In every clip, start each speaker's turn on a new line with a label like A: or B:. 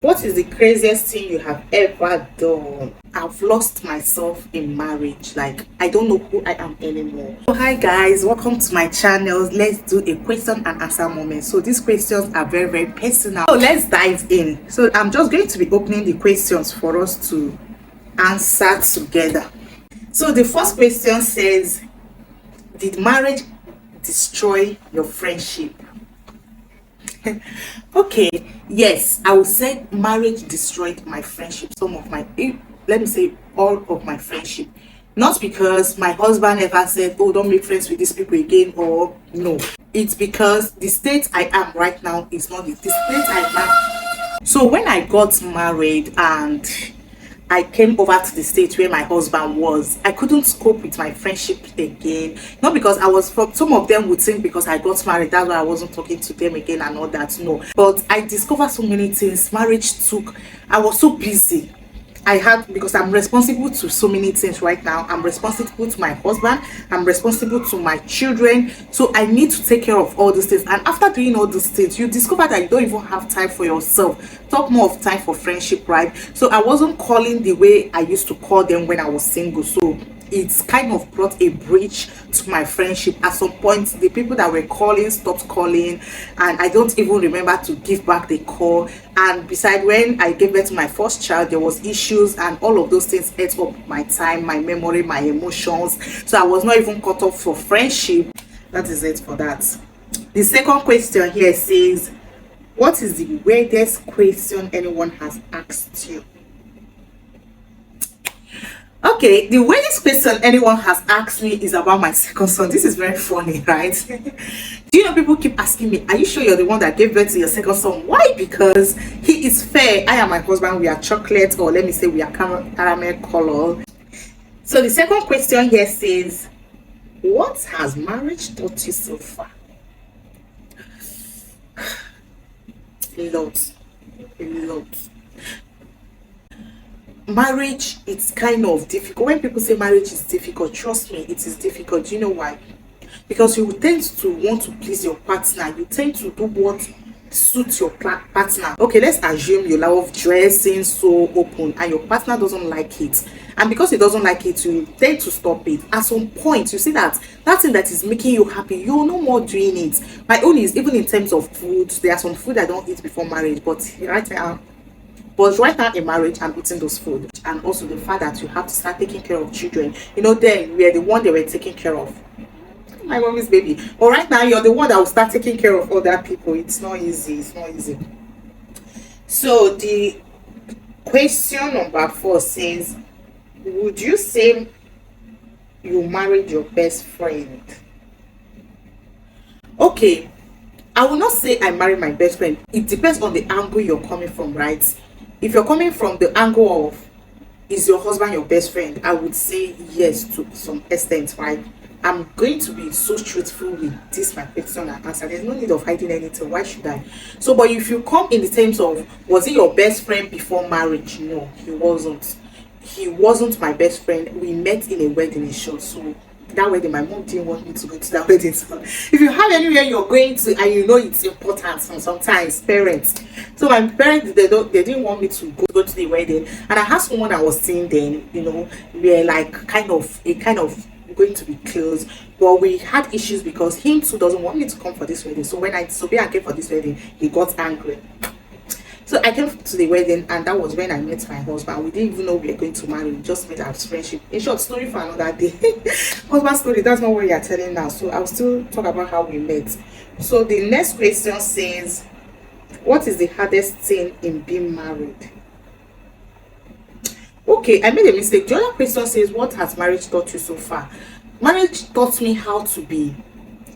A: What is the craziest thing you have ever done? I've lost myself in marriage. Like, I don't know who I am anymore. So hi guys, welcome to my channel. Let's do a question and answer moment. So these questions are very personal. So let's dive in. So I'm just going to be opening the questions for us to answer together. So the first question says, did marriage destroy your friendship? Okay, yes, I would say marriage destroyed my friendship. Some of my, let me say, all of my friendship. Not because my husband ever said, oh, don't make friends with these people again, or no. It's because the state I am right now is not the state I am. So when I got married and I came over to the state where my husband was, I couldn't cope with my friendship again. Not because I was from, some of them would think because I got married, that's why I wasn't talking to them again and all that. No. But I discovered so many things. I was so busy. Because I'm responsible to so many things right now. I'm responsible to my husband, I'm responsible to my children, so I need to take care of all these things. And after doing all these things, you discover that you don't even have time for yourself. Talk more of time for friendship, right? So I wasn't calling the way I used to call them when I was single. So it's kind of brought a breach to my friendship. At some point, the people that were calling stopped calling, and I don't even remember to give back the call. And besides, when I gave birth to my first child, there was issues, and all of those things ate up my time, my memory, my emotions. So I was not even caught up for friendship. That is it for that. The second question here says, what is the weirdest question anyone has asked you? Okay, the weirdest question anyone has asked me is about my second son. This is very funny, right? Do you know, people keep asking me, are you sure you're the one that gave birth to your second son? Why? Because he is fair. I and my husband, we are chocolate, or let me say we are caramel color. So the second question here says, what has marriage taught you so far? A lot. Marriage, it's kind of difficult. When people say marriage is difficult, trust me, it is difficult. Do you know why? Because you tend to want to please your partner. You tend to do what suits your partner. Okay, let's assume you love dressing so open and your partner doesn't like it, and because he doesn't like it, you tend to stop it. At some point, you see that thing that is making you happy, you're no more doing it. My own is, even in terms of food, there are some food I don't eat before marriage, but right now in marriage, I'm eating those food. And also the fact that you have to start taking care of children. You know, then we are the one they were taking care of. My mommy's baby. But right now, you're the one that will start taking care of other people. It's not easy. So the question number 4 says, would you say you married your best friend? Okay, I will not say I married my best friend. It depends on the angle you're coming from, right? If you're coming from the angle of, is your husband your best friend, I would say yes to some extent, right? I'm going to be so truthful with this my question and answer. There's no need of hiding anything. Why should I? So, but if you come in the terms of, was he your best friend before marriage? No, he wasn't. He wasn't my best friend. We met in a wedding in short. So that wedding, my mom didn't want me to go to that wedding. So if you have anywhere you're going to and you know it's important, sometimes parents, so my parents, they didn't want me to go to the wedding, and I had someone I was seeing then, you know, we're like kind of going to be close, but we had issues because he too doesn't want me to come for this wedding. So when I disobeyed and came for this wedding, he got angry. So I came to the wedding, and that was when I met my husband. We didn't even know we were going to marry. We just met as friendship. In short, story for another day. Husband story, that's not what you are telling now. So I'll still talk about how we met. So the next question says, what is the hardest thing in being married? Okay, I made a mistake. The other question says, what has marriage taught you so far? Marriage taught me how to be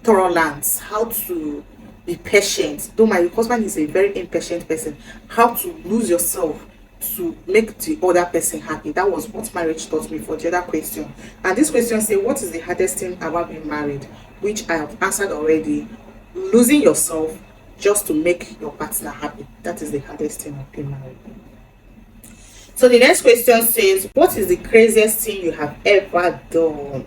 A: tolerant, how to be patient. Though my husband is a very impatient person, how to lose yourself to make the other person happy. That was what marriage taught me for the other question. And this question says, what is the hardest thing about being married? Which I have answered already. Losing yourself just to make your partner happy. That is the hardest thing of being married. So the next question says, what is the craziest thing you have ever done?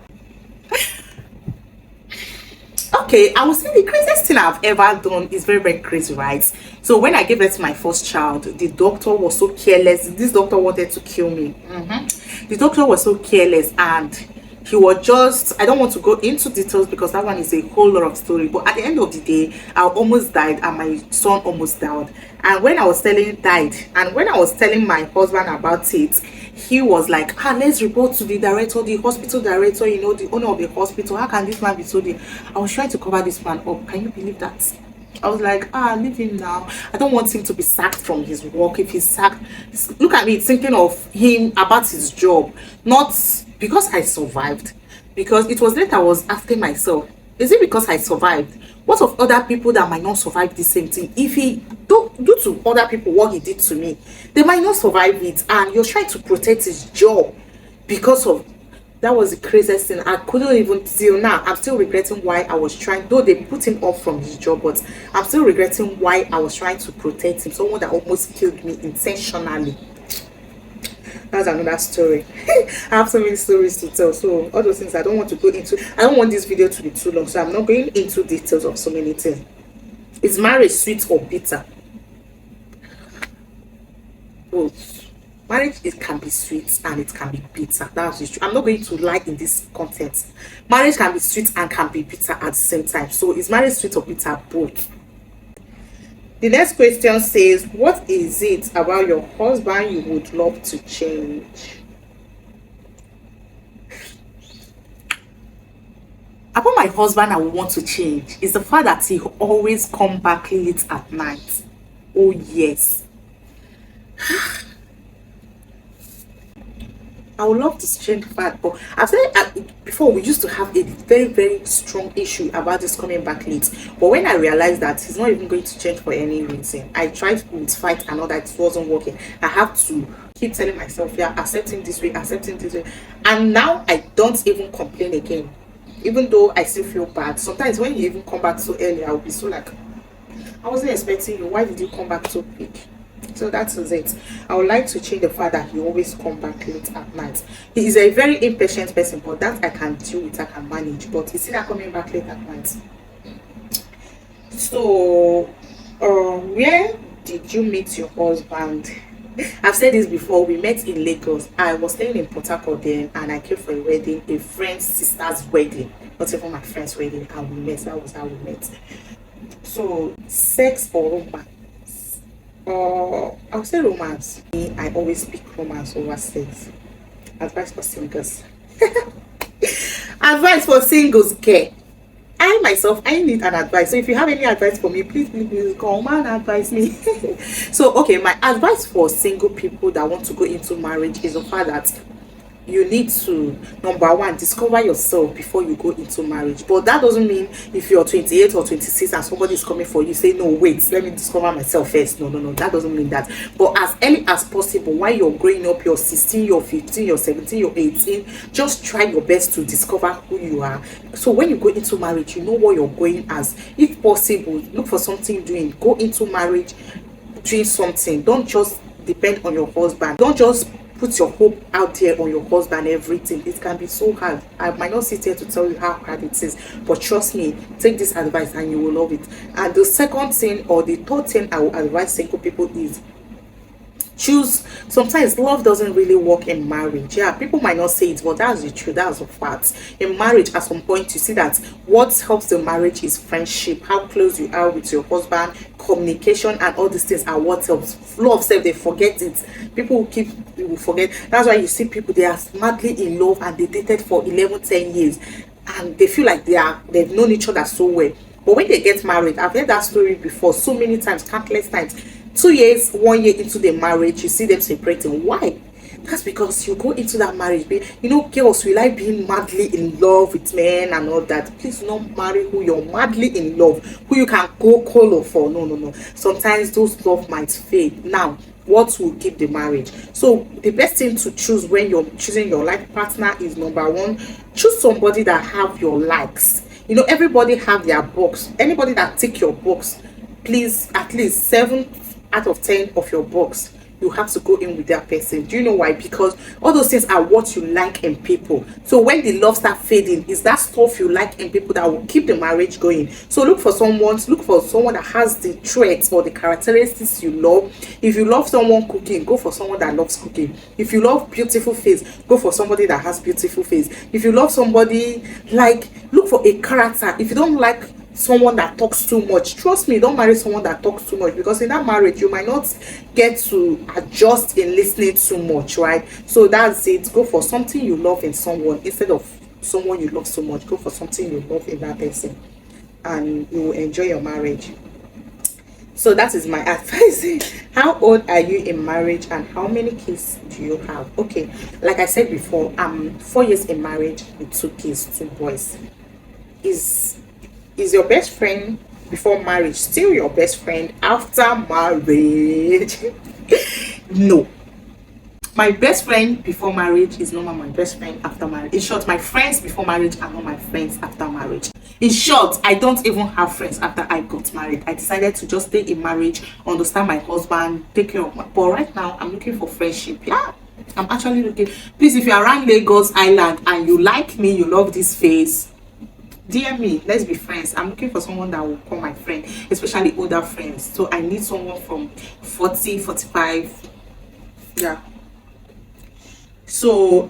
A: Okay, I would say the craziest thing I've ever done is very, very crazy, right? So when I gave birth to my first child, the doctor was so careless. This doctor wanted to kill me. The doctor was so careless, and he was just, I don't want to go into details because that one is a whole lot of story, but at the end of the day, I almost died and my son almost died. And when I was telling my husband about it, he was like, let's report to the director, the hospital director, you know, the owner of the hospital. How can this man be so dear? I was trying to cover this man up. Can you believe that? I was like, leave him now. I don't want him to be sacked from his work. If he's sacked, look at me thinking of him about his job, not because I survived. Because it was then I was asking myself, is it because I survived? What of other people that might not survive the same thing? If he do to other people what he did to me, they might not survive it, and you're trying to protect his job because of that. Was the craziest thing. I couldn't even, till now I'm still regretting why I was trying, though they put him off from his job, but I'm still regretting why I was trying to protect him. Someone that almost killed me intentionally. That's another story. I have so many stories to tell, so all those things I don't want to go into. I don't want this video to be too long, so I'm not going into details of so many things. Is marriage sweet or bitter? Both. Marriage, it can be sweet and it can be bitter. That's just true. I'm not going to lie in this content. Marriage can be sweet and can be bitter at the same time. So is marriage sweet or bitter? Both. The next question says, what is it about your husband you would love to change? About my husband I would want to change is the fact that he always come back late at night. Oh yes. I would love to change that, but I've said before, we used to have a very, very strong issue about this coming back late. But when I realized that he's not even going to change for any reason, I tried to fight another. It wasn't working. I have to keep telling myself, yeah, accepting this way, and now I don't even complain again, even though I still feel bad. Sometimes when you even come back so early, I'll be so like, I wasn't expecting you. Why did you come back so quick? So that is it. I would like to change the fact that he always come back late at night. He is a very impatient person, but that I can deal with, I can manage. But he's still coming back late at night. So, where did you meet your husband? I've said this before. We met in Lagos. I was staying in Port Harcourt then, and I came for a wedding, a friend's sister's wedding, not even my friend's wedding, and we met. That was how we met. So, sex or romance? I would say romance. I always pick romance over sex. Advice for singles. Advice for singles, okay? I myself, I need an advice. So if you have any advice for me, please come and advise me. So okay, my advice for single people that want to go into marriage is the fact that you need to, number one, discover yourself before you go into marriage. But that doesn't mean if you're 28 or 26 and somebody is coming for you, say no, wait, let me discover myself first. No, that doesn't mean that. But as early as possible, while you're growing up, you're 16, you're 15, you're 17, you're 18, just try your best to discover who you are. So when you go into marriage, you know what you're going as. If possible, look for something doing. Go into marriage doing something. Don't just depend on your husband. Don't just put your hope out there on your husband. Everything, it can be so hard. I might not sit here to tell you how hard it is, but trust me, take this advice and you will love it. And the second thing, or the third thing I will advise single people is choose. Sometimes love doesn't really work in marriage. Yeah, people might not say it, but that's the truth. That's the fact. In marriage, at some point you see that what helps the marriage is friendship, how close you are with your husband, communication, and all these things are what helps. Love self, they forget it. People will forget. That's why you see people, they are madly in love and they dated for 11-10 years and they feel like they've known each other so well. But when they get married, I've heard that story before so many times, countless times. 2 years, 1 year into the marriage, you see them separating. Why? That's because you go into that marriage, you know, girls, we like being madly in love with men and all that. Please do not marry who you're madly in love, who you can go color for. No. Sometimes those love might fade. Now, what will keep the marriage? So the best thing to choose when you're choosing your life partner is, number one, choose somebody that have your likes. You know, everybody have their box. Anybody that tick your box, please, at least 7 out of 10 of your box, you have to go in with that person. Do you know why? Because all those things are what you like in people. So when the love start fading, is that stuff you like in people that will keep the marriage going. So look for someone that has the traits or the characteristics you love. If you love someone cooking, go for someone that loves cooking. If you love beautiful face, go for somebody that has beautiful face. If you love somebody, like, look for a character. If you don't like someone that talks too much, trust me, don't marry someone that talks too much, because in that marriage you might not get to adjust in listening too much, right? So that's it. Go for something you love in someone instead of someone you love so much. Go for something you love in that person, and you will enjoy your marriage. So that is my advice. How old are you in marriage, and how many kids do you have? Okay, like I said before, I'm 4 years in marriage with 2 kids, 2 boys. Is your best friend before marriage still your best friend after marriage? No. My best friend before marriage is not my best friend after marriage. In short, my friends before marriage are not my friends after marriage. In short, I don't even have friends after I got married. I decided to just stay in marriage, understand my husband, take care of my... But right now, I'm looking for friendship. Yeah, I'm actually looking... Please, if you're around Lagos Island and you like me, you love this face, DM me, let's be friends. I'm looking for someone that will call my friend, especially older friends. So I need someone from 40, 45. Yeah. So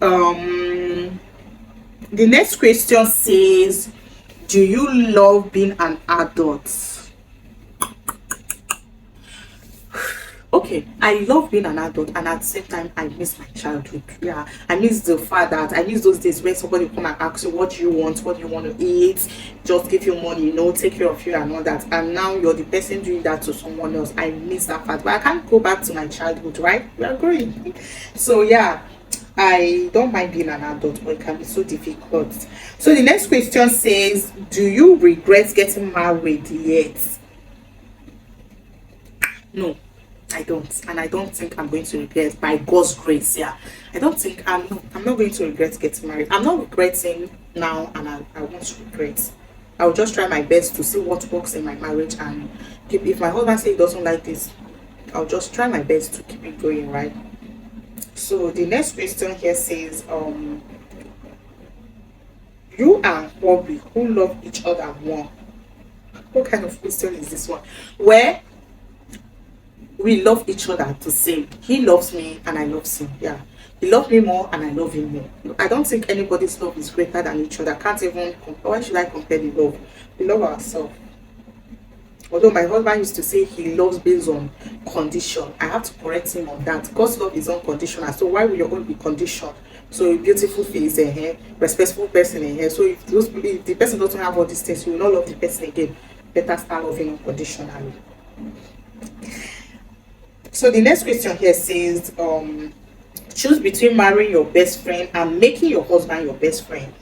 A: the next question says, do you love being an adult? Okay, I love being an adult, and at the same time I miss my childhood. Yeah, I miss the fact that I miss those days when somebody come and ask you what do you want to eat, just give you money, you know, take care of you and all that, and now you're the person doing that to someone else. I miss that fact, but I can't go back to my childhood, right? We are growing. So yeah, I don't mind being an adult, but it can be so difficult. So the next question says, do you regret getting married yet? No, I don't, and I don't think I'm going to regret, by God's grace. Yeah, I don't think I'm not going to regret getting married. I'm not regretting now, and I won't regret. I'll just try my best to see what works in my marriage, and keep, if my husband says he doesn't like this, I'll just try my best to keep it going, right? So the next question here says, you and Bobby who love each other more. What kind of question is this one? Where we love each other the same. He loves me and I love him. Yeah, he loves me more and I love him more. I don't think anybody's love is greater than each other. Can't even compare. Why should I compare the love? We love ourselves. Although my husband used to say he loves based on condition, I have to correct him on that. God's love is unconditional. So why will your own be conditional? So a beautiful face in here, respectful person in here. So if the person doesn't have all these things, you will not love the person again. Better start loving unconditionally. So the next question here says, choose between marrying your best friend and making your husband your best friend.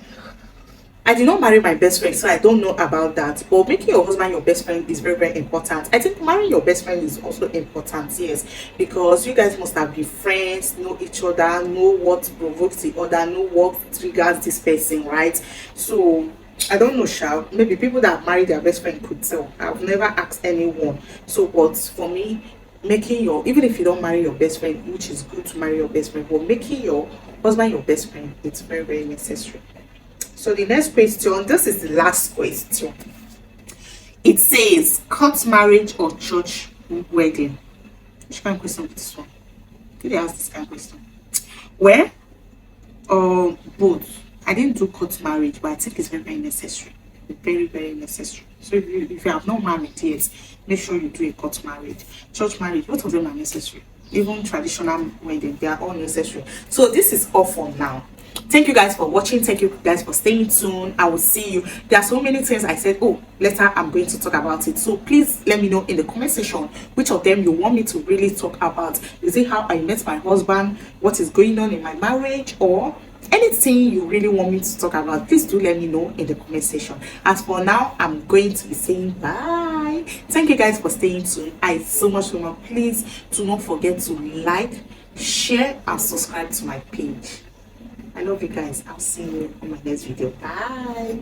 A: I did not marry my best friend, so I don't know about that. But making your husband your best friend is very, very important. I think marrying your best friend is also important, yes, because you guys must have been friends, know each other, know what provokes the other, know what triggers this person, right? So I don't know, Sha. Maybe people that marry their best friend could tell. I've never asked anyone. So, but for me, making your, even if you don't marry your best friend, which is good to marry your best friend, but making your husband your best friend, it's very, very necessary. So the next question, this is the last question. It says, court marriage or church wedding? Which kind of question is this one? Did they ask this kind of question? Where? Both. I didn't do court marriage, but I think it's very, very necessary. Very, very necessary. So if you have not married yet, make sure you do a court marriage. Church marriage, both of them are necessary. Even traditional wedding, they are all necessary. So this is all for now. Thank you guys for watching. Thank you guys for staying tuned. I will see you. There are so many things I said, oh, later I'm going to talk about it. So please let me know in the comment section which of them you want me to really talk about. Is it how I met my husband, what is going on in my marriage, or anything you really want me to talk about? Please do let me know in the comment section. As for now, I'm going to be saying bye. Thank you guys for staying tuned. I so much love. Please do not forget to like, share, and subscribe to my page. I love you guys. I'll see you in my next video. Bye.